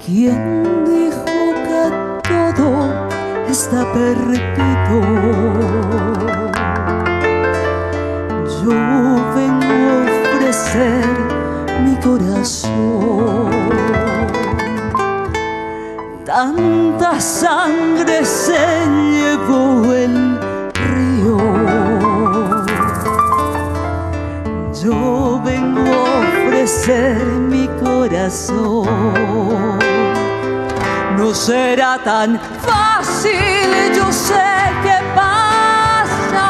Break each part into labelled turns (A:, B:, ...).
A: ¿Quién dijo que todo está perdido? Yo vengo a ofrecer mi corazón. Tanta sangre se llevó el río. Yo vengo a ofrecer mi corazón. No será tan fácil, yo sé que pasa.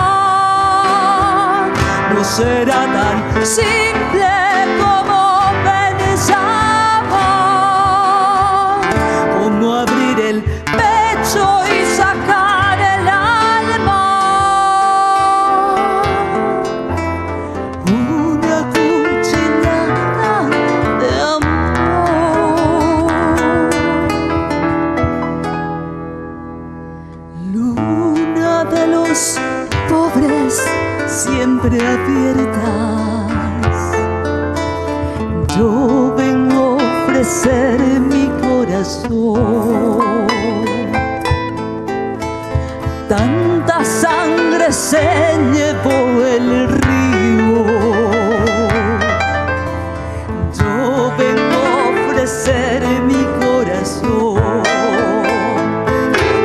A: No será tan simple como pensaba. Como abrir el pecho y sacar el alma. Una cuchillada de amor. Luna de los pobres siempre abiertas. Yo vengo a ofrecer mi corazón. Tanta sangre se llevó el río. Yo vengo a ofrecer mi corazón.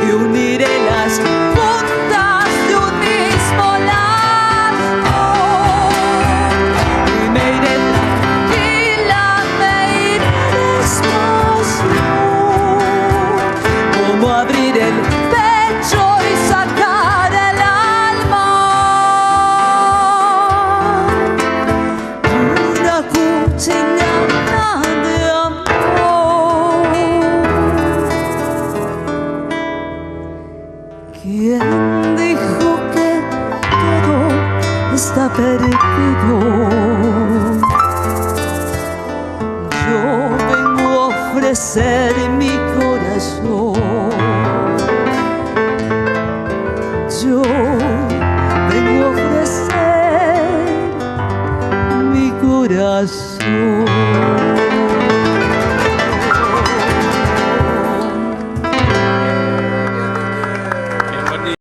A: Y uniré las puntas de un mismo lazo. Y me iré tranquila, me iré despacio. Como abrir el pecho y sacar el alma. Una cuchillada de amor. ¿Quién dijo que todo está perdido? Yo vengo a ofrecer mi corazón. Yo vengo a ofrecer mi corazón.